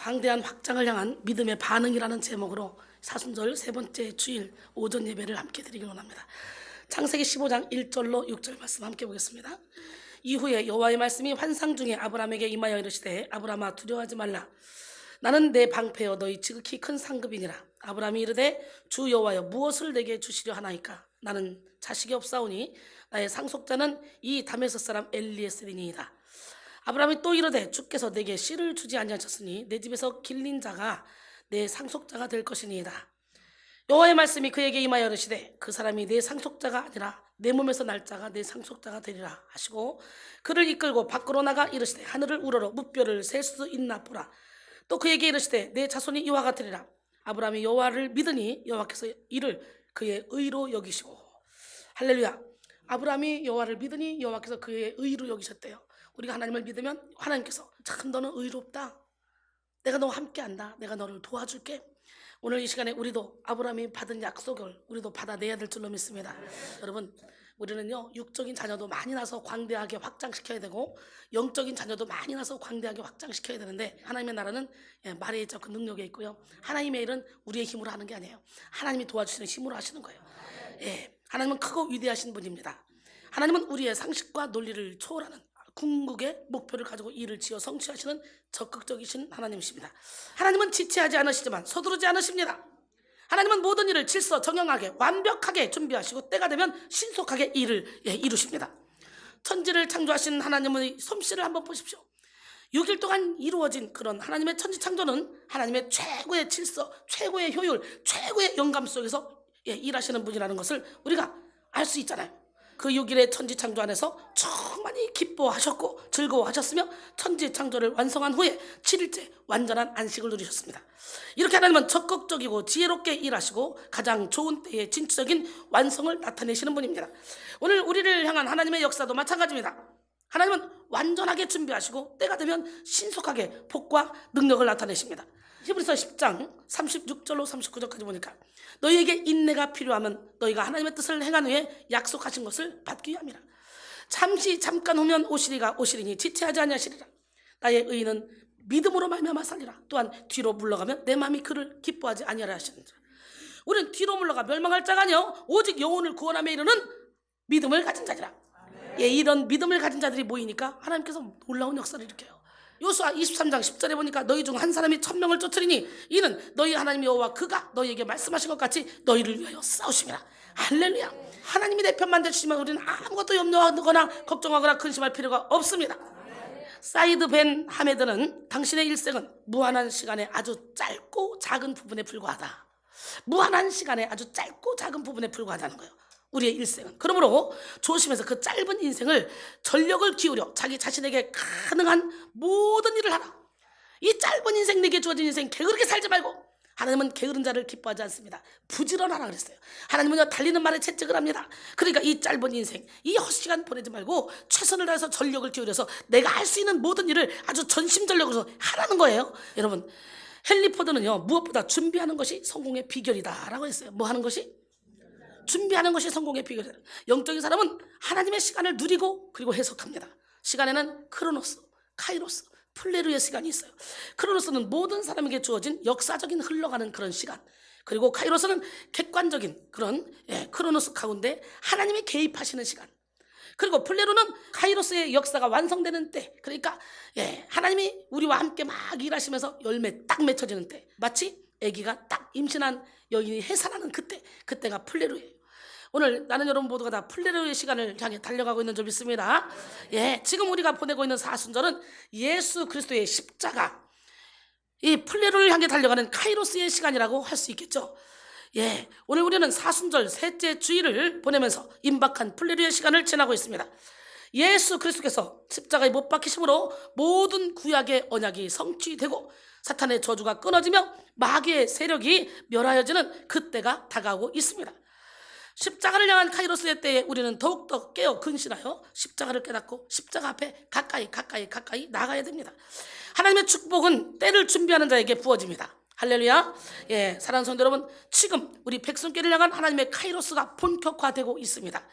광대한 확장을 향한 믿음의 반응이라는 제목으로 사순절 세 번째 주일 오전 예배를 함께 드리기 원합니다. 창세기 15장 1절로 6절 말씀 함께 보겠습니다. 이후에 여호와의 말씀이 환상 중에 아브라함에게 임하여 이르시되 아브라함아 두려워하지 말라. 나는 내 방패여 너희 지극히 큰 상급이니라. 아브라함이 이르되 주 여호와여 무엇을 내게 주시려 하나이까. 나는 자식이 없사오니 나의 상속자는 이 다메섹 사람 엘리에셀이니이다. 아브라함이 또 이르되 주께서 내게 씨를 주지 아니하셨으니 내 집에서 길린 자가 내 상속자가 될 것이니이다. 여호와의 말씀이 그에게 임하여 이르시되 그 사람이 내 상속자가 아니라 내 몸에서 날 자가 내 상속자가 되리라 하시고 그를 이끌고 밖으로 나가 이르시되 하늘을 우러러 무뼈를 셀 수 있나 보라. 또 그에게 이르시되 내 자손이 이와 같으리라. 아브라함이 여호와를 믿으니 여호와께서 이를 그의 의로 여기시고. 할렐루야. 아브라함이 여호와를 믿으니 여호와께서 그의 의로 여기셨대요. 우리가 하나님을 믿으면 하나님께서 참 너는 의롭다. 내가 너와 함께한다. 내가 너를 도와줄게. 오늘 이 시간에 우리도 아브라함이 받은 약속을 우리도 받아내야 될 줄로 믿습니다. 여러분, 우리는요 육적인 자녀도 많이 나서 광대하게 확장시켜야 되고 영적인 자녀도 많이 나서 광대하게 확장시켜야 되는데 하나님의 나라는 말에 있죠. 그 능력에 있고요. 하나님의 일은 우리의 힘으로 하는 게 아니에요. 하나님이 도와주시는 힘으로 하시는 거예요. 하나님은 크고 위대하신 분입니다. 하나님은 우리의 상식과 논리를 초월하는 궁극의 목표를 가지고 일을 지어 성취하시는 적극적이신 하나님이십니다. 하나님은 지체하지 않으시지만 서두르지 않으십니다. 하나님은 모든 일을 질서 정형하게 완벽하게 준비하시고 때가 되면 신속하게 일을 이루십니다. 천지를 창조하신 하나님의 솜씨를 한번 보십시오. 6일 동안 이루어진 그런 하나님의 천지 창조는 하나님의 최고의 질서, 최고의 효율, 최고의 영감 속에서 일하시는 분이라는 것을 우리가 알 수 있잖아요. 그 6일의 천지 창조 안에서 충만히 기뻐하셨고 즐거워하셨으며 천지 창조를 완성한 후에 7일째 완전한 안식을 누리셨습니다. 이렇게 하나님은 적극적이고 지혜롭게 일하시고 가장 좋은 때에 진취적인 완성을 나타내시는 분입니다. 오늘 우리를 향한 하나님의 역사도 마찬가지입니다. 하나님은 완전하게 준비하시고 때가 되면 신속하게 복과 능력을 나타내십니다. 히브리서 10장 36절로 39절까지 보니까 너희에게 인내가 필요하면 너희가 하나님의 뜻을 행한 후에 약속하신 것을 받기 위함이라. 잠깐 후면 오시리니 지체하지 아니하시리라. 나의 의인은 믿음으로 말미암아 살리라. 또한 뒤로 물러가면 내 마음이 그를 기뻐하지 아니하라 하시는지라. 우리는 뒤로 물러가 멸망할 자가 아니요 오직 영혼을 구원함에 이르는 믿음을 가진 자니라. 이런 믿음을 가진 자들이 모이니까 하나님께서 놀라운 역사를 일으켜요. 요수아 23장 10절에 보니까 너희 중 한 사람이 1000명을 쫓으리니 이는 너희 하나님 여호와 그가 너희에게 말씀하신 것 같이 너희를 위하여 싸우심이라. 할렐루야. 하나님이 내 편만 되시면 우리는 아무것도 염려하거나 걱정하거나 근심할 필요가 없습니다. 사이드 벤 하메드는 당신의 일생은 무한한 시간에 아주 짧고 작은 부분에 불과하다. 무한한 시간에 아주 짧고 작은 부분에 불과하다는 거예요. 우리의 일생은. 그러므로 조심해서 그 짧은 인생을 전력을 기울여 자기 자신에게 가능한 모든 일을 하라. 이 짧은 인생, 내게 주어진 인생 게으르게 살지 말고. 하나님은 게으른 자를 기뻐하지 않습니다. 부지런하라 그랬어요. 하나님은 달리는 말에 채찍을 합니다. 그러니까 이 짧은 인생, 이 헛시간 보내지 말고 최선을 다해서 전력을 기울여서 내가 할 수 있는 모든 일을 아주 전심전력으로 하라는 거예요. 여러분, 헨리 포드는요 무엇보다 준비하는 것이 성공의 비결이다 라고 했어요. 뭐 하는 것이? 준비하는 것이 성공의 비결이다. 영적인 사람은 하나님의 시간을 누리고 그리고 해석합니다. 시간에는 크로노스, 카이로스, 플레루의 시간이 있어요. 크로노스는 모든 사람에게 주어진 역사적인 흘러가는 그런 시간, 그리고 카이로스는 객관적인 그런 크로노스 가운데 하나님이 개입하시는 시간, 그리고 플레루는 카이로스의 역사가 완성되는 때, 그러니까 하나님이 우리와 함께 막 일하시면서 열매 딱 맺혀지는 때, 마치 아기가 딱 임신한 여인이 해산하는 그때가 플레루예요. 오늘 나는 여러분 모두가 다 플레루의 시간을 향해 달려가고 있는 줄 믿습니다. 지금 우리가 보내고 있는 사순절은 예수 그리스도의 십자가, 이 플레루를 향해 달려가는 카이로스의 시간이라고 할 수 있겠죠. 오늘 우리는 사순절 셋째 주일을 보내면서 임박한 플레루의 시간을 지나고 있습니다. 예수 그리스도께서 십자가에 못 박히심으로 모든 구약의 언약이 성취되고 사탄의 저주가 끊어지며 마귀의 세력이 멸하여지는 그때가 다가오고 있습니다. 십자가를 향한 카이로스의 때에 우리는 더욱더 깨어 근신하여 십자가를 깨닫고 십자가 앞에 가까이 나가야 됩니다. 하나님의 축복은 때를 준비하는 자에게 부어집니다. 할렐루야. 사랑하는 성도 여러분, 지금 우리 백성께를 향한 하나님의 카이로스가 본격화되고 있습니다.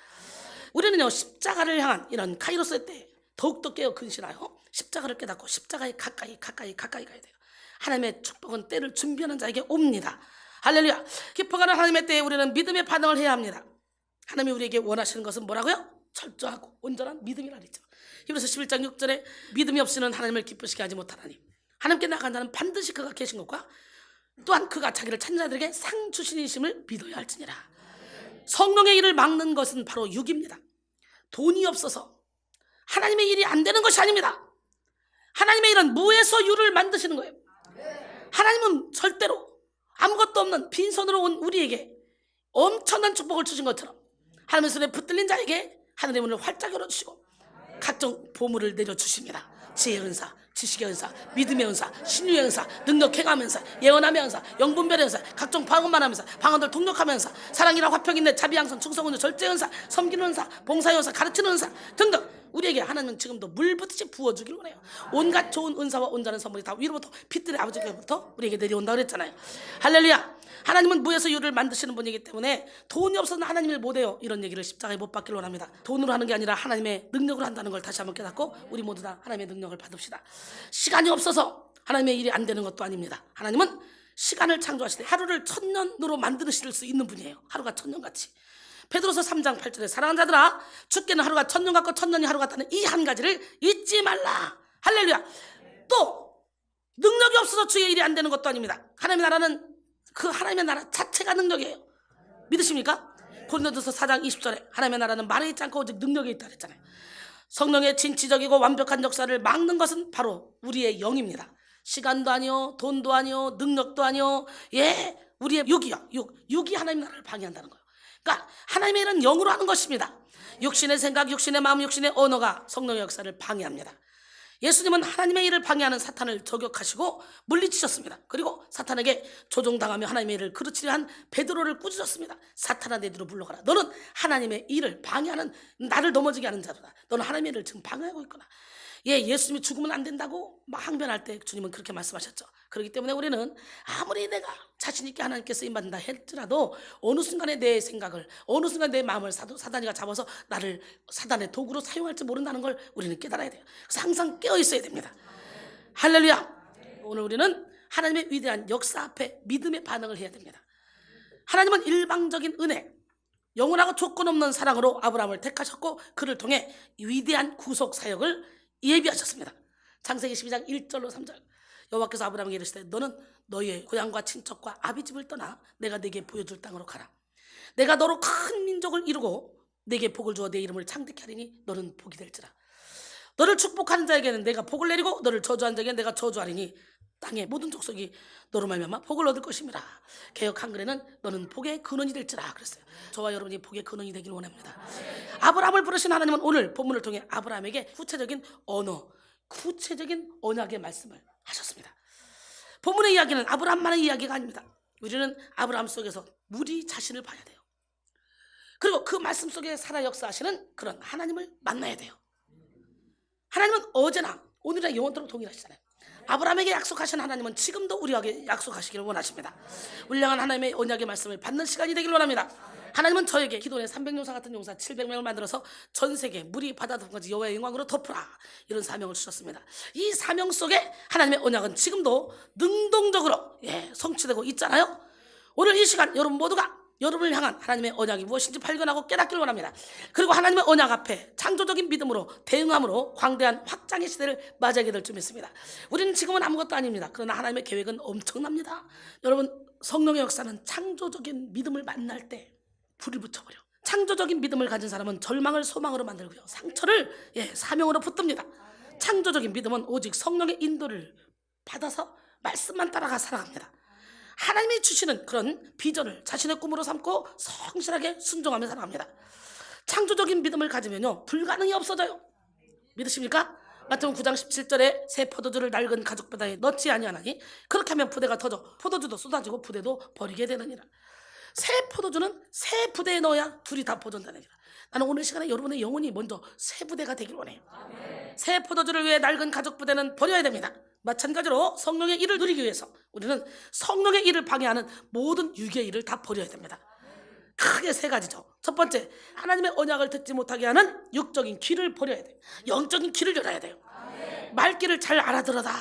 우리는요 십자가를 향한 이런 카이로스의 때에 더욱더 깨어 근신하여 십자가를 깨닫고 십자가에 가까이 가야 돼요. 하나님의 축복은 때를 준비하는 자에게 옵니다. 할렐루야. 깊어가는 하나님의 때에 우리는 믿음의 반응을 해야 합니다. 하나님이 우리에게 원하시는 것은 뭐라고요? 철저하고 온전한 믿음이라 그랬죠. 히브리서 11장 6절에 믿음이 없이는 하나님을 기쁘시게 하지 못하나니 하나님께 나아간 자는 반드시 그가 계신 것과 또한 그가 자기를 찾는 자들에게 상 주시니심을 믿어야 할지니라. 성령의 일을 막는 것은 바로 육입니다. 돈이 없어서 하나님의 일이 안 되는 것이 아닙니다. 하나님의 일은 무에서 유를 만드시는 거예요. 하나님은 절대로 아무것도 없는 빈손으로 온 우리에게 엄청난 축복을 주신 것처럼 하나님의 손에 붙들린 자에게 하늘의 문을 활짝 열어주시고 각종 보물을 내려주십니다. 지혜의 은사, 지식의 은사, 믿음의 은사, 신유의 은사, 능력 행함의 은사, 예언함의 은사, 영분별의 은사, 각종 방언만 하면서 방언들 통역하는 은사, 사랑이라 화평인내 자비양선 충성운전 절제의 은사, 섬기는 은사, 봉사의 은사, 가르치는 은사 등등 우리에게 하나님은 지금도 물붓듯이 부어주길 원해요. 온갖 좋은 은사와 온전한 선물이 다 위로부터 빛들의 아버지께로부터 우리에게 내려온다고 그랬잖아요. 할렐루야. 하나님은 무에서 유를 만드시는 분이기 때문에 돈이 없어서는 하나님을 못해요. 이런 얘기를 십자가에 못 받기를 원합니다. 돈으로 하는 게 아니라 하나님의 능력으로 한다는 걸 다시 한번 깨닫고 우리 모두 다 하나님의 능력을 받읍시다. 시간이 없어서 하나님의 일이 안 되는 것도 아닙니다. 하나님은 시간을 창조하시되 하루를 1000년으로 만드실 수 있는 분이에요. 하루가 1000년같이. 베드로서 3장 8절에 사랑하는 자들아 죽게는 하루가 1000년 같고 1000년이 하루 같다는 이 한 가지를 잊지 말라. 할렐루야. 또 능력이 없어서 주의 일이 안 되는 것도 아닙니다. 하나님의 나라는 그 하나님의 나라 자체가 능력이에요. 믿으십니까? 고린도전서 4장 20절에 하나님의 나라는 말에 있지 않고 오직 능력에 있다 그랬잖아요. 성령의 진취적이고 완벽한 역사를 막는 것은 바로 우리의 영입니다. 시간도 아니요, 돈도 아니요, 능력도 아니요, 우리의 육이요. 육이 하나님의 나라를 방해한다는 거예요. 그러니까 하나님의 일은 영으로 하는 것입니다. 육신의 생각, 육신의 마음, 육신의 언어가 성령의 역사를 방해합니다. 예수님은 하나님의 일을 방해하는 사탄을 저격하시고 물리치셨습니다. 그리고 사탄에게 조종당하며 하나님의 일을 그르치려 한 베드로를 꾸짖었습니다. 사탄아 내 뒤로 물러가라. 너는 하나님의 일을 방해하는 나를 넘어지게 하는 자로다. 너는 하나님의 일을 지금 방해하고 있구나. 예수님이 죽으면 안 된다고 막 항변할 때 주님은 그렇게 말씀하셨죠. 그렇기 때문에 우리는 아무리 내가 자신 있게 하나님께 쓰임받는다 할지라도 어느 순간에 내 생각을 어느 순간 내 마음을 사단이가 잡아서 나를 사단의 도구로 사용할지 모른다는 걸 우리는 깨달아야 돼요. 그래서 항상 깨어 있어야 됩니다. 할렐루야. 오늘 우리는 하나님의 위대한 역사 앞에 믿음의 반응을 해야 됩니다. 하나님은 일방적인 은혜, 영원하고 조건 없는 사랑으로 아브라함을 택하셨고 그를 통해 위대한 구속 사역을 예비하셨습니다. 창세기 12장 1절로 3절 여호와께서 아브라함에게 이르시되 너는 너의 고향과 친척과 아비집을 떠나 내가 네게 보여줄 땅으로 가라. 내가 너로 큰 민족을 이루고 네게 복을 주어 내 이름을 창대케 하리니 너는 복이 될지라. 너를 축복하는 자에게는 내가 복을 내리고 너를 저주하는 자에게는 내가 저주하리니 땅의 모든 족속이 너로 말미암아 복을 얻을 것임이라. 개역 한글에는 너는 복의 근원이 될지라 그랬어요. 저와 여러분이 복의 근원이 되길 원합니다. 아브라함을 부르신 하나님은 오늘 본문을 통해 아브라함에게 구체적인 언어, 구체적인 언약의 말씀을 하셨습니다. 본문의 이야기는 아브라함만의 이야기가 아닙니다. 우리는 아브라함 속에서 우리 자신을 봐야 돼요. 그리고 그 말씀 속에 살아 역사하시는 그런 하나님을 만나야 돼요. 하나님은 어제나 오늘이나 영원토록 동일하시잖아요. 아브라함에게 약속하신 하나님은 지금도 우리에게 약속하시기를 원하십니다. 울량한 하나님의 언약의 말씀을 받는 시간이 되길 원합니다. 하나님은 저에게 기도원의 300용사 같은 용사 700명을 만들어서 전 세계 물이 바다 덮은지 여호와의 영광으로 덮으라 이런 사명을 주셨습니다. 이 사명 속에 하나님의 언약은 지금도 능동적으로 성취되고 있잖아요. 오늘 이 시간 여러분 모두가 여러분을 향한 하나님의 언약이 무엇인지 발견하고 깨닫기를 원합니다. 그리고 하나님의 언약 앞에 창조적인 믿음으로 대응함으로 광대한 확장의 시대를 맞이하게 될 줄 믿습니다. 우리는 지금은 아무것도 아닙니다. 그러나 하나님의 계획은 엄청납니다. 여러분 성령의 역사는 창조적인 믿음을 만날 때 불을 붙여버려. 창조적인 믿음을 가진 사람은 절망을 소망으로 만들고요, 상처를 사명으로 붙듭니다. 창조적인 믿음은 오직 성령의 인도를 받아서 말씀만 따라가 살아갑니다. 하나님이 주시는 그런 비전을 자신의 꿈으로 삼고 성실하게 순종하며 살아갑니다. 창조적인 믿음을 가지면요 불가능이 없어져요. 믿으십니까? 마태복음 9장 17절에 새 포도주를 낡은 가죽 부대에 넣지 아니하나니 그렇게 하면 부대가 터져 포도주도 쏟아지고 부대도 버리게 되느니라. 새 포도주는 새 부대에 넣어야 둘이 다 보존되느니라. 나는 오늘 시간에 여러분의 영혼이 먼저 새 부대가 되길 원해요. 새 포도주를 위해 낡은 가죽 부대는 버려야 됩니다. 마찬가지로 성령의 일을 누리기 위해서 우리는 성령의 일을 방해하는 모든 유괴의 일을 다 버려야 됩니다. 크게 세 가지죠. 첫 번째, 하나님의 언약을 듣지 못하게 하는 육적인 귀를 버려야 돼요. 영적인 귀를 열어야 돼요. 말귀를 잘 알아들어라.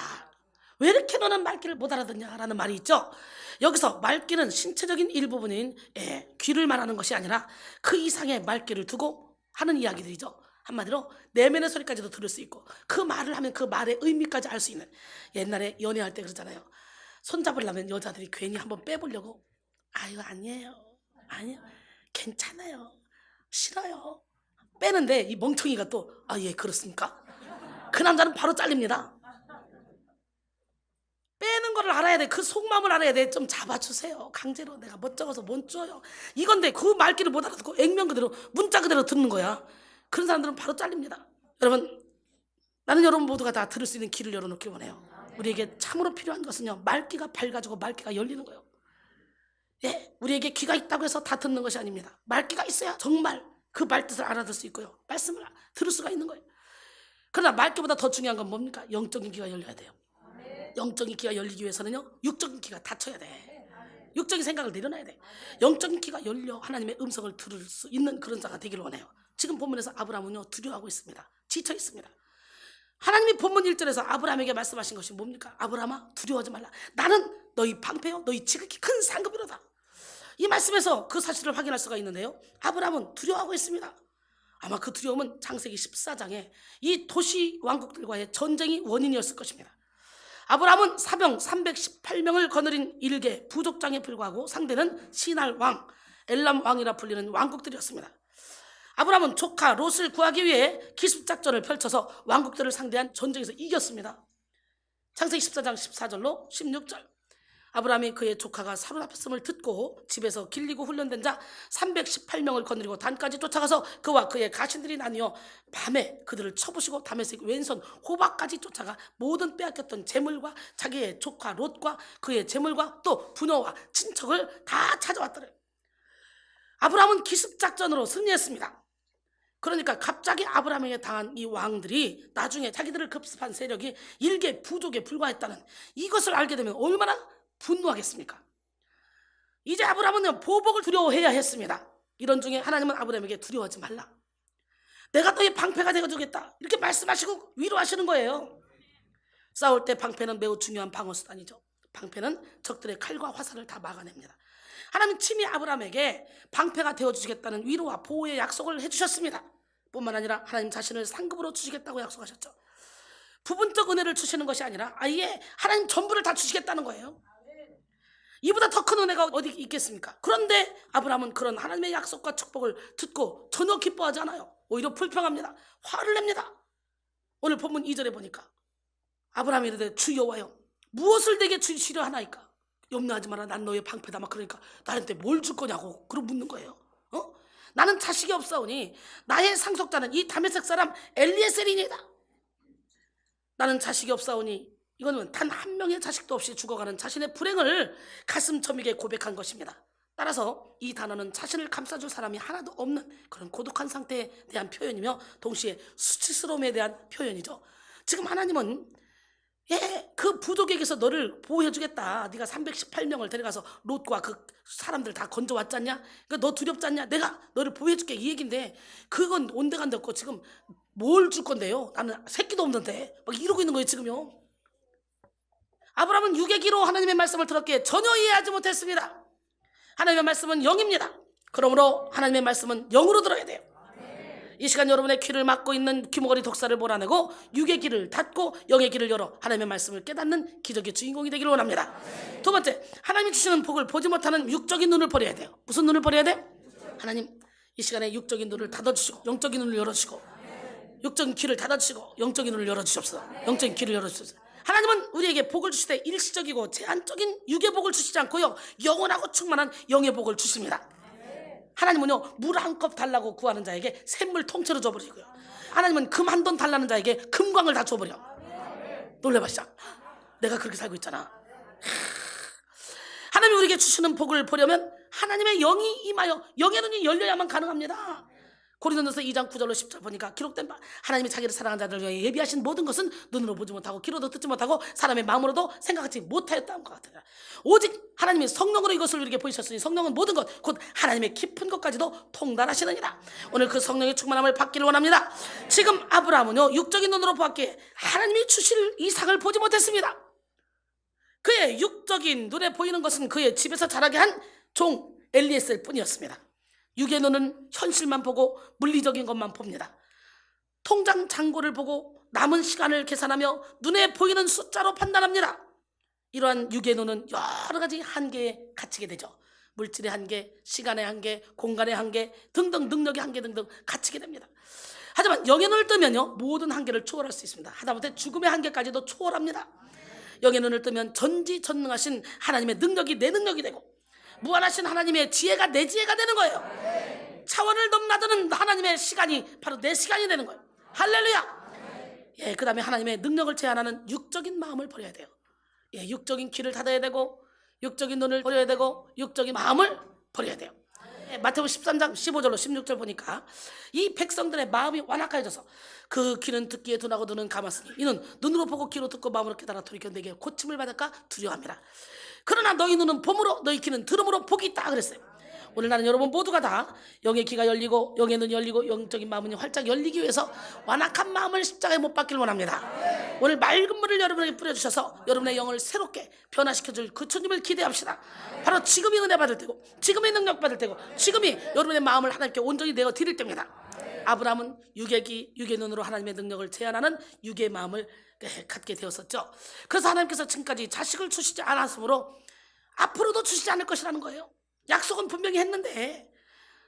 왜 이렇게 너는 말귀를 못 알아듣냐라는 말이 있죠. 여기서 말귀는 신체적인 일부분인 귀를 말하는 것이 아니라 그 이상의 말귀를 두고 하는 이야기들이죠. 한마디로 내면의 소리까지도 들을 수 있고 그 말을 하면 그 말의 의미까지 알 수 있는. 옛날에 연애할 때 그러잖아요. 손잡으려면 여자들이 괜히 한번 빼보려고 이거 아니에요, 아니요, 괜찮아요, 싫어요 빼는데 이 멍청이가 또 예 그렇습니까? 그 남자는 바로 잘립니다. 빼는 거를 알아야 돼. 그 속마음을 알아야 돼. 좀 잡아주세요. 강제로 내가 멋쩍어서 못 줘요. 이건데 그 말귀를 못 알아듣고 액면 그대로 문자 그대로 듣는 거야. 그런 사람들은 바로 잘립니다. 여러분, 나는 여러분 모두가 다 들을 수 있는 귀를 열어놓길 원해요. 우리에게 참으로 필요한 것은요, 말귀가 밝아지고 말귀가 열리는 거예요. 우리에게 귀가 있다고 해서 다 듣는 것이 아닙니다. 말귀가 있어야 정말 그 말뜻을 알아들 수 있고요, 말씀을 들을 수가 있는 거예요. 그러나 말귀보다 더 중요한 건 뭡니까? 영적인 귀가 열려야 돼요. 영적인 귀가 열리기 위해서는요, 육적인 귀가 닫혀야 돼. 육적인 생각을 내려놔야 돼. 영적인 귀가 열려 하나님의 음성을 들을 수 있는 그런 자가 되기를 원해요. 지금 본문에서 아브라함은요, 두려워하고 있습니다. 지쳐 있습니다. 하나님이 본문 1절에서 아브라함에게 말씀하신 것이 뭡니까? 아브라함아, 두려워하지 말라. 나는 너희 방패요, 너희 지극히 큰 상급이로다. 이 말씀에서 그 사실을 확인할 수가 있는데요, 아브라함은 두려워하고 있습니다. 아마 그 두려움은 창세기 14장에 이 도시 왕국들과의 전쟁이 원인이었을 것입니다. 아브라함은 사병 318명을 거느린 일개 부족장에 불과하고 상대는 시날 왕, 엘람 왕이라 불리는 왕국들이었습니다. 아브라함은 조카 롯을 구하기 위해 기습작전을 펼쳐서 왕국들을 상대한 전쟁에서 이겼습니다. 창세기 14장 14절로 16절. 아브라함이 그의 조카가 사로잡혔음을 듣고 집에서 길리고 훈련된 자 318명을 거느리고 단까지 쫓아가서 그와 그의 가신들이 나뉘어 밤에 그들을 쳐부시고 다메섹 왼손 호박까지 쫓아가 모든 빼앗겼던 재물과 자기의 조카 롯과 그의 재물과 또 부녀와 친척을 다 찾아왔더래요. 아브라함은 기습작전으로 승리했습니다. 그러니까 갑자기 아브라함에게 당한 이 왕들이 나중에 자기들을 급습한 세력이 일개 부족에 불과했다는 이것을 알게 되면 얼마나 분노하겠습니까? 이제 아브라함은 보복을 두려워해야 했습니다. 이런 중에 하나님은 아브라함에게 두려워하지 말라, 내가 너의 방패가 되어주겠다, 이렇게 말씀하시고 위로하시는 거예요. 싸울 때 방패는 매우 중요한 방어수단이죠. 방패는 적들의 칼과 화살을 다 막아냅니다. 하나님 친히 아브라함에게 방패가 되어주시겠다는 위로와 보호의 약속을 해주셨습니다. 뿐만 아니라 하나님 자신을 상급으로 주시겠다고 약속하셨죠. 부분적 은혜를 주시는 것이 아니라 아예 하나님 전부를 다 주시겠다는 거예요. 이보다 더 큰 은혜가 어디 있겠습니까? 그런데 아브라함은 그런 하나님의 약속과 축복을 듣고 전혀 기뻐하지 않아요. 오히려 불평합니다. 화를 냅니다. 오늘 본문 2절에 보니까 아브라함이 이르되 주 여호와여, 무엇을 내게 주시려 하나이까? 염려하지 마라, 난 너의 방패다. 막 그러니까 나한테 뭘 줄 거냐고 그러 묻는 거예요. 나는 자식이 없사오니 나의 상속자는 이 다메섹 사람 엘리에셀이니이다. 나는 자식이 없사오니, 이거는 단 한 명의 자식도 없이 죽어가는 자신의 불행을 가슴 저미게 고백한 것입니다. 따라서 이 단어는 자신을 감싸줄 사람이 하나도 없는 그런 고독한 상태에 대한 표현이며 동시에 수치스러움에 대한 표현이죠. 지금 하나님은 그 부족에게서 너를 보호해주겠다. 네가 318명을 데려가서 롯과 그 사람들 다 건져왔지 않냐? 그러니까 너 두렵지 않냐? 내가 너를 보호해줄게, 이 얘기인데 그건 온데간데 없고 지금 뭘 줄 건데요? 나는 새끼도 없는데 막 이러고 있는 거예요 지금요. 아브라함은 육의 귀로 하나님의 말씀을 들었기에 전혀 이해하지 못했습니다. 하나님의 말씀은 영입니다. 그러므로 하나님의 말씀은 영으로 들어야 돼요. 이 시간 여러분의 귀를 막고 있는 귀머거리 독사를 몰아내고 육의 귀를 닫고 영의 귀를 열어 하나님의 말씀을 깨닫는 기적의 주인공이 되기를 원합니다. 두 번째, 하나님이 주시는 복을 보지 못하는 육적인 눈을 버려야 돼요. 무슨 눈을 버려야 돼? 하나님, 이 시간에 육적인 눈을 닫아주시고 영적인 눈을 열어주시고, 육적인 귀를 닫아주시고 영적인 눈을 열어주시옵소서. 영적인 귀를 열어주시옵소서. 하나님은 우리에게 복을 주실 때 일시적이고 제한적인 육의 복을 주시지 않고요, 영원하고 충만한 영의 복을 주십니다. 하나님은요, 물 한 컵 달라고 구하는 자에게 샘물 통째로 줘버리고요, 하나님은 금 한 돈 달라는 자에게 금광을 다 줘버려. 놀래봐시자. 내가 그렇게 살고 있잖아. 하나님이 우리에게 주시는 복을 보려면 하나님의 영이 임하여 영의 눈이 열려야만 가능합니다. 고린도전서 2장 9절로 10절 보니까 기록된 바, 하나님이 자기를 사랑하는 자들을 위해 예비하신 모든 것은 눈으로 보지 못하고 귀로도 듣지 못하고 사람의 마음으로도 생각하지 못하였다는 것 같아요. 오직 하나님이 성령으로 이것을 우리에게 보이셨으니 성령은 모든 것 곧 하나님의 깊은 것까지도 통달하시느니라. 오늘 그 성령의 충만함을 받기를 원합니다. 지금 아브라함은요, 육적인 눈으로 보았기에 하나님이 주실 이상을 보지 못했습니다. 그의 육적인 눈에 보이는 것은 그의 집에서 자라게 한 종 엘리에셀 뿐이었습니다. 육의 눈은 현실만 보고 물리적인 것만 봅니다. 통장 잔고를 보고 남은 시간을 계산하며 눈에 보이는 숫자로 판단합니다. 이러한 육의 눈은 여러 가지 한계에 갇히게 되죠. 물질의 한계, 시간의 한계, 공간의 한계 등등, 능력의 한계 등등 갇히게 됩니다. 하지만 영의 눈을 뜨면요, 모든 한계를 초월할 수 있습니다. 하다못해 죽음의 한계까지도 초월합니다. 영의 눈을 뜨면 전지전능하신 하나님의 능력이 내 능력이 되고, 무한하신 하나님의 지혜가 내 지혜가 되는 거예요. 차원을 넘나드는 하나님의 시간이 바로 내 시간이 되는 거예요. 할렐루야. 예, 그 다음에 하나님의 능력을 제한하는 육적인 마음을 버려야 돼요. 예, 육적인 귀를 닫아야 되고, 육적인 눈을 버려야 되고, 육적인 마음을 버려야 돼요. 예, 마태복음 13장 15절로 16절 보니까 이 백성들의 마음이 완악해져서 그 귀는 듣기에 둔하고 눈은 감았으니 이는 눈으로 보고 귀로 듣고 마음으로 깨달아 돌이켜 내게 고침을 받을까 두려워합니다. 그러나 너희 눈은 봄으로 너희 귀는 들음으로 복이 있다 그랬어요. 오늘 나는 여러분 모두가 다 영의 귀가 열리고 영의 눈이 열리고 영적인 마음이 활짝 열리기 위해서 완악한 마음을 십자가에 못 박기를 원합니다. 오늘 맑은 물을 여러분에게 뿌려주셔서 여러분의 영을 새롭게 변화시켜줄 그 주님을 기대합시다. 바로 지금이 은혜 받을 때고, 지금이 능력 받을 때고, 지금이 여러분의 마음을 하나님께 온전히 내어 드릴 때입니다. 아브라함은 육의 귀, 육의 눈으로 하나님의 능력을 제한하는 육의 마음을 갖게 되었었죠. 그래서 하나님께서 지금까지 자식을 주시지 않았으므로 앞으로도 주시지 않을 것이라는 거예요. 약속은 분명히 했는데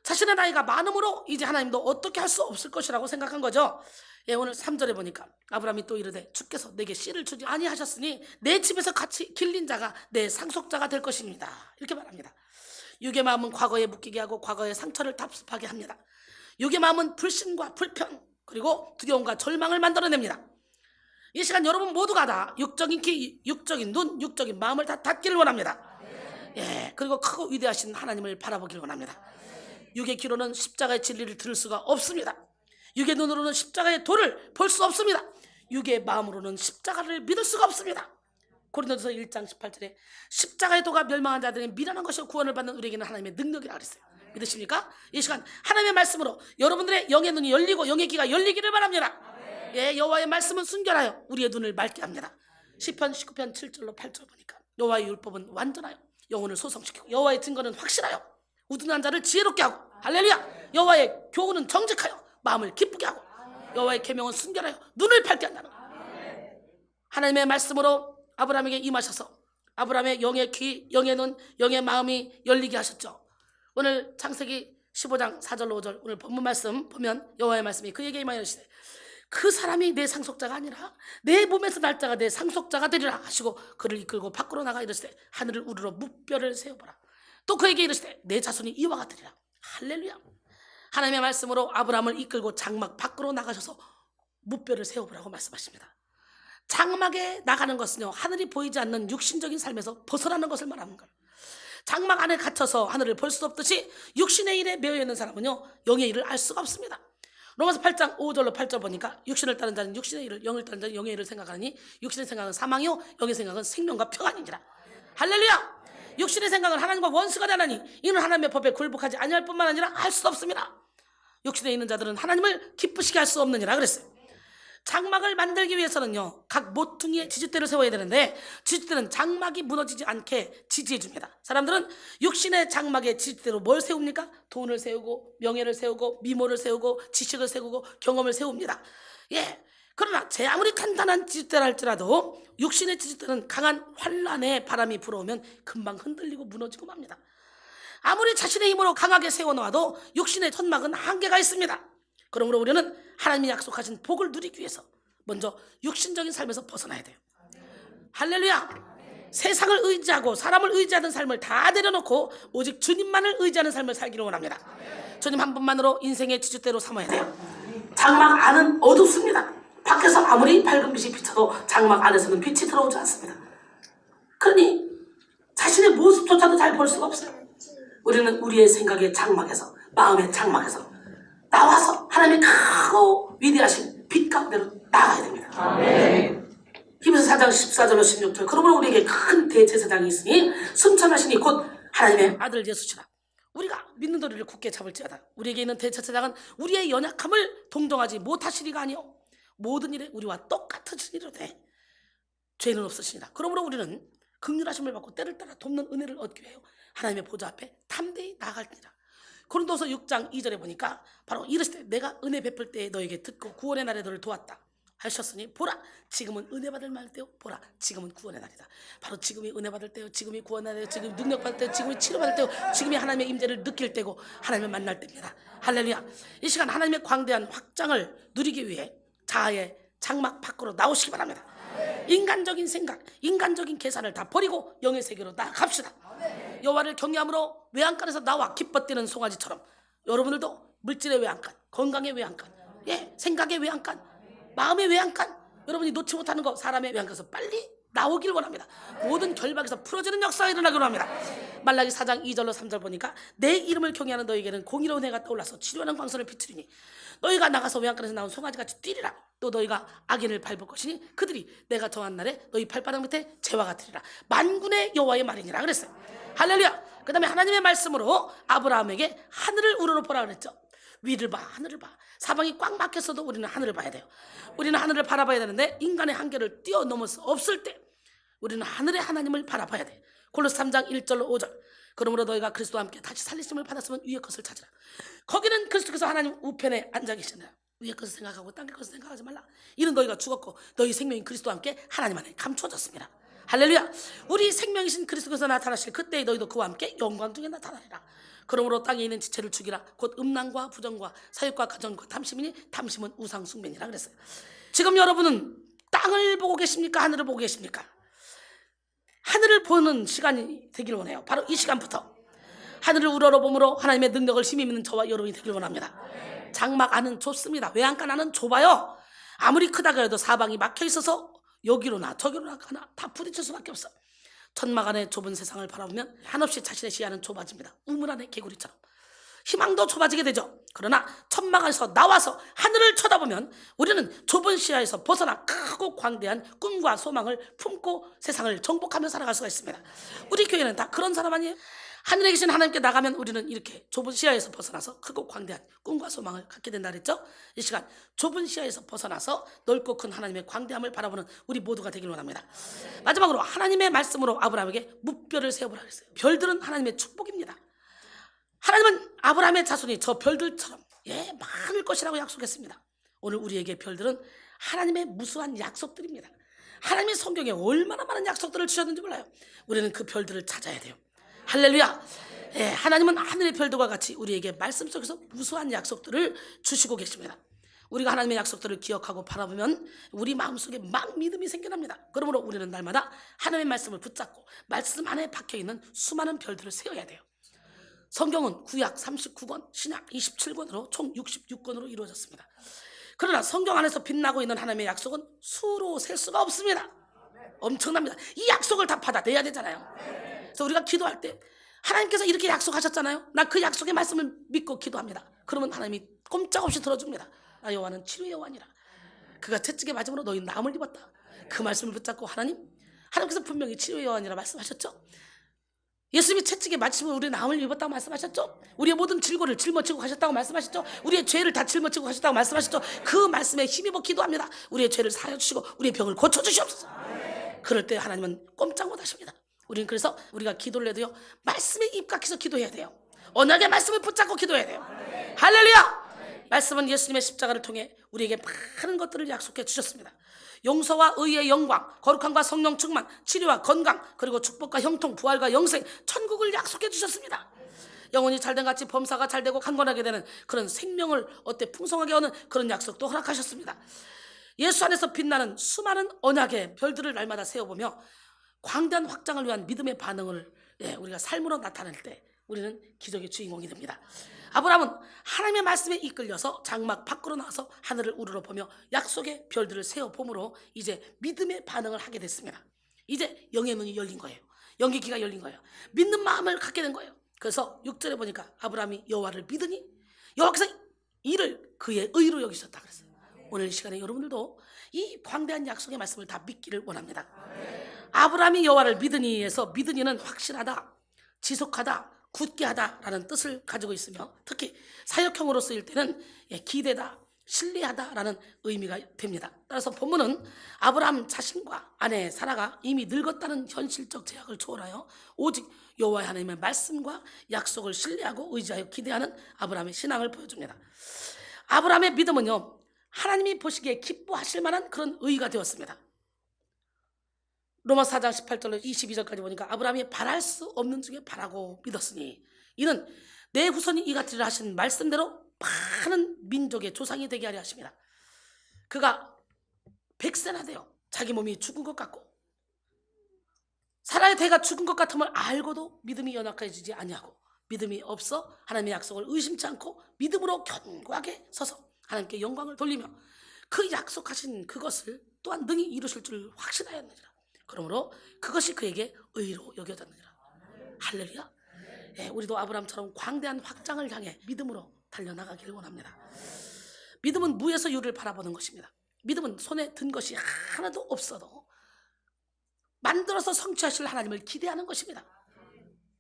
자신의 나이가 많음으로 이제 하나님도 어떻게 할 수 없을 것이라고 생각한 거죠. 예, 오늘 3절에 보니까 아브라함이 또 이르되 주께서 내게 씨를 주지 아니하셨으니 내 집에서 같이 길린 자가 내 상속자가 될 것입니다. 이렇게 말합니다. 육의 마음은 과거에 묶이게 하고 과거의 상처를 답습하게 합니다. 육의 마음은 불신과 불평 그리고 두려움과 절망을 만들어냅니다. 이 시간 여러분 모두가 다 육적인 귀, 육적인 눈, 육적인 마음을 다 닫기를 원합니다. 예, 그리고 크고 위대하신 하나님을 바라보기를 원합니다. 육의 귀로는 십자가의 진리를 들을 수가 없습니다. 육의 눈으로는 십자가의 도를 볼 수 없습니다. 육의 마음으로는 십자가를 믿을 수가 없습니다. 고린도서 1장 18절에 십자가의 도가 멸망한 자들이 미련한 것이요 구원을 받는 우리에게는 하나님의 능력이라 그랬어요. 믿으십니까? 이 시간 하나님의 말씀으로 여러분들의 영의 눈이 열리고 영의 귀가 열리기를 바랍니다. 예, 여호와의 말씀은 순결하여 우리의 눈을 맑게 합니다. 시편 19편 7절로 8절 보니까 여호와의 율법은 완전하여 영혼을 소성시키고 여호와의 증거는 확실하여 우둔한 자를 지혜롭게 하고, 할렐루야, 여호와의 교훈은 정직하여 마음을 기쁘게 하고 여호와의 계명은 순결하여 눈을 밝게 한다는 거예요. 하나님의 말씀으로 아브라함에게 임하셔서 아브라함의 영의 귀, 영의 눈, 영의 마음이 열리게 하셨죠. 오늘 창세기 15장 4절로 5절 오늘 본문 말씀 보면 여호와의 말씀이 그에게 임하시되 그 사람이 내 상속자가 아니라 내 몸에서 날 자가 내 상속자가 되리라 하시고 그를 이끌고 밖으로 나가 이르시되 하늘을 우러러 무뼈를 세워보라. 또 그에게 이르시되 내 자손이 이와 같으리라. 할렐루야. 하나님의 말씀으로 아브라함을 이끌고 장막 밖으로 나가셔서 무뼈를 세워보라고 말씀하십니다. 장막에 나가는 것은요, 하늘이 보이지 않는 육신적인 삶에서 벗어나는 것을 말하는 거예요. 장막 안에 갇혀서 하늘을 볼 수 없듯이 육신의 일에 매여 있는 사람은요, 영의 일을 알 수가 없습니다. 로마서 8장 5절로 8절 보니까 육신을 따른 자는 육신의 일을, 영을 따른 자는 영의 일을 생각하니 육신의 생각은 사망이요 영의 생각은 생명과 평안이니라. 할렐루야. 육신의 생각은 하나님과 원수가 되나니 이는 하나님의 법에 굴복하지 아니할 뿐만 아니라 할 수 없습니다. 육신에 있는 자들은 하나님을 기쁘시게 할 수 없느니라 그랬어요. 장막을 만들기 위해서는요, 각 모퉁이에 지지대를 세워야 되는데 지지대는 장막이 무너지지 않게 지지해 줍니다. 사람들은 육신의 장막의 지지대로 뭘 세웁니까? 돈을 세우고 명예를 세우고 미모를 세우고 지식을 세우고 경험을 세웁니다. 예. 그러나 제 아무리 간단한 지지대라 할지라도 육신의 지지대는 강한 환란의 바람이 불어오면 금방 흔들리고 무너지고 맙니다. 아무리 자신의 힘으로 강하게 세워놓아도 육신의 천막은 한계가 있습니다. 그러므로 우리는 하나님이 약속하신 복을 누리기 위해서 먼저 육신적인 삶에서 벗어나야 돼요. 할렐루야. 세상을 의지하고 사람을 의지하는 삶을 다 내려놓고 오직 주님만을 의지하는 삶을 살기를 원합니다. 주님 한 분만으로 인생의 지주대로 삼아야 돼요. 장막 안은 어둡습니다. 밖에서 아무리 밝은 빛이 비쳐도 장막 안에서는 빛이 들어오지 않습니다. 그러니 자신의 모습조차도 잘 볼 수가 없어요. 우리는 우리의 생각의 장막에서, 마음의 장막에서 나와서 하나님의 크고 위대하신 빛 가운데로 나가야 됩니다. 아멘. 히브리서 4장 14절로 16절 그러므로 우리에게 큰 대제사장이 있으니 승천하시니 곧 하나님의 아들 예수시라. 우리가 믿는 도리를 굳게 잡을지어다. 우리에게 있는 대제사장은 우리의 연약함을 동정하지 못하시리가 아니요 모든 일에 우리와 똑같으시리로 돼. 죄는 없으시니라. 그러므로 우리는 긍휼하심을 받고 때를 따라 돕는 은혜를 얻기 위하여 하나님의 보좌 앞에 담대히 나아갈지니라. 고린도서 6장 2절에 보니까 바로 이르시되 내가 은혜 베풀 때에 너에게 듣고 구원의 날에 너를 도왔다 하셨으니 보라 지금은 은혜 받을 날 때요 보라 지금은 구원의 날이다. 바로 지금이 은혜 받을 때요, 지금이 구원의 날이요, 지금이 능력 받을 때요, 지금이 치료 받을 때요, 지금이 하나님의 임재를 느낄 때고 하나님을 만날 때입니다. 할렐루야. 이 시간 하나님의 광대한 확장을 누리기 위해 자아의 장막 밖으로 나오시기 바랍니다. 인간적인 생각, 인간적인 계산을 다 버리고 영의 세계로 나아갑시다. 여호와를 경외함으로 외양간에서 나와 기뻐 뛰는 송아지처럼 여러분들도 물질의 외양간, 건강의 외양간, 생각의 외양간, 마음의 외양간, 여러분이 놓지 못하는 거 사람의 외양간에서 빨리 나오길 원합니다. 모든 결박에서 풀어지는 역사가 일어나길 원합니다. 말라기 4장 2절로 3절 보니까 내 이름을 경외하는 너에게는 공의로운 해가 떠올라서 치료하는 광선을 비추리니 너희가 나가서 외양간에서 나온 송아지같이 뛰리라. 또 너희가 악인을 밟을 것이니 그들이 내가 정한 날에 너희 발바닥 밑에 재와 같으리라. 만군의 여호와의 말이니라 그랬어요. 할렐루야. 그 다음에 하나님의 말씀으로 아브라함에게 하늘을 우러러 보라 그랬죠. 위를 봐, 하늘을 봐. 사방이 꽉 막혔어도 우리는 하늘을 봐야 돼요. 우리는 하늘을 바라봐야 되는데 인간의 한계를 뛰어넘을 수 없을 때 우리는 하늘의 하나님을 바라봐야 돼. 골로새 3장 1절로 5절. 그러므로 너희가 그리스도와 함께 다시 살리심을 받았으면 위의 것을 찾으라. 거기는 그리스도께서 하나님 우편에 앉아 계시느라 위의 것을 생각하고 땅의 것을 생각하지 말라. 이는 너희가 죽었고 너희 생명인 그리스도와 함께 하나님 안에 감추어졌습니다. 할렐루야. 우리 생명이신 그리스도께서 나타나실 그때에 너희도 그와 함께 영광 중에 나타나리라. 그러므로 땅에 있는 지체를 죽이라. 곧 음란과 부정과 사욕과 가정과 탐심이니 탐심은 우상 숭배니라 그랬어요. 지금 여러분은 땅을 보고 계십니까? 하늘을 보고 계십니까? 하늘을 보는 시간이 되길 원해요. 바로 이 시간부터 하늘을 우러러보므로 하나님의 능력을 힘이 있는 저와 여러분이 되길 원합니다. 장막 안은 좁습니다. 외양간 안은 좁아요. 아무리 크다고 해도 사방이 막혀 있어서 여기로나 저기로나 가나 다 부딪힐 수밖에 없어. 천막 안의 좁은 세상을 바라보면 한없이 자신의 시야는 좁아집니다. 우물 안의 개구리처럼 희망도 좁아지게 되죠. 그러나 천막 안에서 나와서 하늘을 쳐다보면 우리는 좁은 시야에서 벗어나 크고 광대한 꿈과 소망을 품고 세상을 정복하며 살아갈 수가 있습니다. 우리 교회는 다 그런 사람 아니에요? 하늘에 계신 하나님께 나가면 우리는 이렇게 좁은 시야에서 벗어나서 크고 광대한 꿈과 소망을 갖게 된다 그랬죠. 이 시간 좁은 시야에서 벗어나서 넓고 큰 하나님의 광대함을 바라보는 우리 모두가 되길 원합니다. 마지막으로 하나님의 말씀으로 아브라함에게 뭇별을 세워보라 그랬어요. 별들은 하나님의 축복입니다. 하나님은 아브라함의 자손이 저 별들처럼 많을 것이라고 약속했습니다. 오늘 우리에게 별들은 하나님의 무수한 약속들입니다. 하나님의 성경에 얼마나 많은 약속들을 주셨는지 몰라요. 우리는 그 별들을 찾아야 돼요. 할렐루야. 하나님은 하늘의 별들과 같이 우리에게 말씀 속에서 무수한 약속들을 주시고 계십니다. 우리가 하나님의 약속들을 기억하고 바라보면 우리 마음속에 막 믿음이 생겨납니다. 그러므로 우리는 날마다 하나님의 말씀을 붙잡고 말씀 안에 박혀있는 수많은 별들을 세워야 돼요. 성경은 구약 39권, 신약 27권으로 총 66권으로 이루어졌습니다. 그러나 성경 안에서 빛나고 있는 하나님의 약속은 수로 셀 수가 없습니다. 엄청납니다. 이 약속을 다 받아내야 되잖아요. 그래서 우리가 기도할 때 하나님께서 이렇게 약속하셨잖아요. 나 그 약속의 말씀을 믿고 기도합니다. 그러면 하나님이 꼼짝없이 들어줍니다. 나 여호와는 치료의 여호와니라. 그가 채찍에 맞음으로 너희 나음을 입었다. 그 말씀을 붙잡고 하나님께서 분명히 치료의 여호와니라 말씀하셨죠. 예수님이 채찍에 맞으시면 우리의 나음을 입었다고 말씀하셨죠. 우리의 모든 질고를 짊어지고 가셨다고 말씀하셨죠. 우리의 죄를 다 짊어지고 가셨다고 말씀하셨죠. 그 말씀에 힘입어 기도합니다. 우리의 죄를 사하여 주시고 우리의 병을 고쳐주시옵소서. 그럴 때 하나님은 꼼짝 못하십니다. 우리는 그래서 우리가 기도를 해도요 말씀에 입각해서 기도해야 돼요. 언약의 말씀을 붙잡고 기도해야 돼요. 할렐루야. 말씀은 예수님의 십자가를 통해 우리에게 많은 것들을 약속해 주셨습니다. 용서와 의의 영광, 거룩함과 성령 충만, 치료와 건강, 그리고 축복과 형통, 부활과 영생, 천국을 약속해 주셨습니다. 영혼이 잘된 같이 범사가 잘되고 강건하게 되는 그런 생명을 풍성하게 얻는 그런 약속도 허락하셨습니다. 예수 안에서 빛나는 수많은 언약의 별들을 날마다 세워보며 광대한 확장을 위한 믿음의 반응을 우리가 삶으로 나타낼 때 우리는 기적의 주인공이 됩니다. 아브라함은 하나님의 말씀에 이끌려서 장막 밖으로 나와서 하늘을 우러러보며 약속의 별들을 세워봄으로 이제 믿음의 반응을 하게 됐습니다. 이제 영의 눈이 열린 거예요. 영의 귀가 열린 거예요. 믿는 마음을 갖게 된 거예요. 그래서 6절에 보니까 아브라함이 여호와를 믿으니 여호와께서 이를 그의 의로 여기셨다 그랬어요. 오늘 이 시간에 여러분들도 이 광대한 약속의 말씀을 다 믿기를 원합니다. 아브라함이 여호와를 믿으니에서 믿으니는 확실하다, 지속하다, 굳게 하다라는 뜻을 가지고 있으며 특히 사역형으로 쓰일 때는 기대다, 신뢰하다라는 의미가 됩니다. 따라서 본문은 아브라함 자신과 아내 사라가 이미 늙었다는 현실적 제약을 초월하여 오직 여호와 하나님의 말씀과 약속을 신뢰하고 의지하여 기대하는 아브라함의 신앙을 보여줍니다. 아브라함의 믿음은요, 하나님이 보시기에 기뻐하실 만한 그런 의의가 되었습니다. 로마서 4장 18절로 22절까지 보니까 아브라함이 바랄 수 없는 중에 바라고 믿었으니 이는 내 후손이 이 같으리라 하신 말씀대로 많은 민족의 조상이 되게 하려 하십니다. 그가 100세나 되어 자기 몸이 죽은 것 같고 사라의 대가 죽은 것 같음을 알고도 믿음이 연약해지지 아니하고 믿음이 없어 하나님의 약속을 의심치 않고 믿음으로 견고하게 서서 하나님께 영광을 돌리며 그 약속하신 그것을 또한 능히 이루실 줄 확신하였느니라. 그러므로 그것이 그에게 의로 여겨졌느니라. 할렐루야. 우리도 아브라함처럼 광대한 확장을 향해 믿음으로 달려나가기를 원합니다. 믿음은 무에서 유를 바라보는 것입니다. 믿음은 손에 든 것이 하나도 없어도 만들어서 성취하실 하나님을 기대하는 것입니다.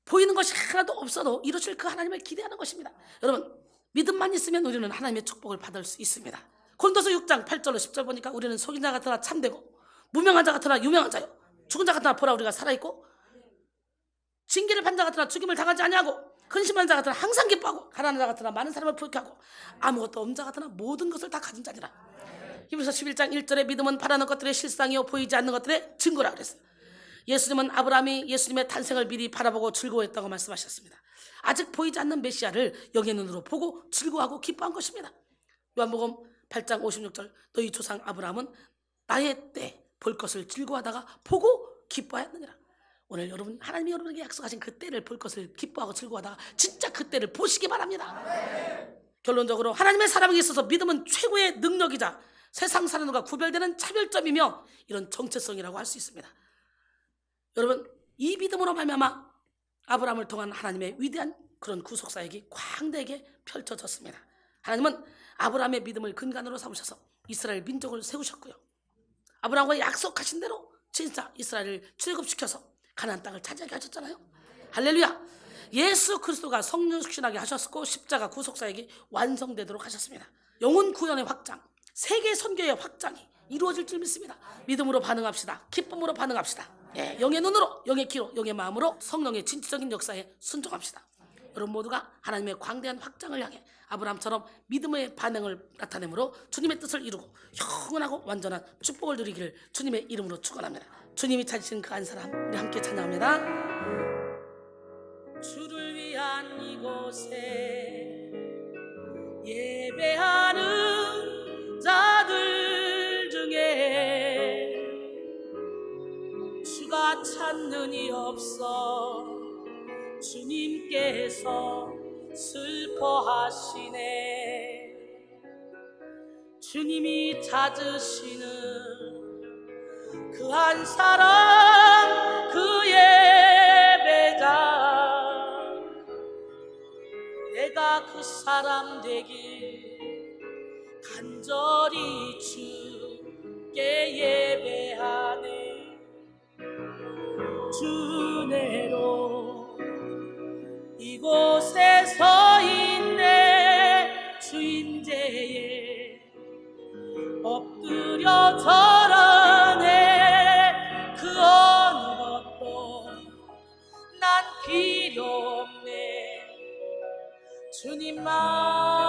보이는 것이 하나도 없어도 이루실 그 하나님을 기대하는 것입니다. 여러분, 믿음만 있으면 우리는 하나님의 축복을 받을 수 있습니다. 고린도서 6장 8절로 10절 보니까 우리는 속인 자 같으나 참되고 무명한 자 같으나 유명한 자요 죽은 자 같으나 보라 우리가 살아있고 징계를 받는 자 같으나 죽임을 당하지 아니하고 근심하는 자 같으나 항상 기뻐하고 가난한 자 같으나 많은 사람을 부욕하고 아무것도 없는 자 같으나 모든 것을 다 가진 자니라. 히브리서 11장 1절에 믿음은 바라는 것들의 실상이요 보이지 않는 것들의 증거라 그랬어요. 예수님은 아브라함이 예수님의 탄생을 미리 바라보고 즐거워했다고 말씀하셨습니다. 아직 보이지 않는 메시아를 영의 눈으로 보고 즐거워하고 기뻐한 것입니다. 요한복음 8장 56절 너희 조상 아브라함은 나의 때 볼 것을 즐거워하다가 보고 기뻐하였느니라. 오늘 여러분, 하나님이 여러분에게 약속하신 그 때를 볼 것을 기뻐하고 즐거워하다가 진짜 그 때를 보시기 바랍니다. 결론적으로 하나님의 사랑에 있어서 믿음은 최고의 능력이자 세상 사는 것과 구별되는 차별점이며 이런 정체성이라고 할 수 있습니다. 여러분, 이 믿음으로 말미암아 아브라함을 통한 하나님의 위대한 그런 구속사역이 광대하게 펼쳐졌습니다. 하나님은 아브라함의 믿음을 근간으로 삼으셔서 이스라엘 민족을 세우셨고요, 아브라함과 약속하신 대로 진짜 이스라엘을 출애굽시켜서 가나안 땅을 차지하게 하셨잖아요. 할렐루야. 예수 그리스도가 성령 숙신하게 하셨고 십자가 구속사역이 완성되도록 하셨습니다. 영혼 구원의 확장, 세계 선교의 확장이 이루어질 줄 믿습니다. 믿음으로 반응합시다. 기쁨으로 반응합시다. 영의 눈으로, 영의 귀로, 영의 마음으로 성령의 진취적인 역사에 순종합시다. 여러분 모두가 하나님의 광대한 확장을 향해 아브라함처럼 믿음의 반응을 나타내므로 주님의 뜻을 이루고 영원하고 완전한 축복을 누리기를 주님의 이름으로 축원합니다. 주님이 찾으신 그 한 사람 우리 함께 찬양합니다. 주를 위한 이곳에 예배하는 자들 중에 주가 찾는 이 없어 주님께서 슬퍼하시네. 주님이 찾으시는 그 한 사람 그 예배자 내가 그 사람 되길 간절히 주께 예배하네. 주내로 이곳에 서 있네. 주임제에 엎드려 절하네. 그 어느 것도 난 필요 없네. 주님만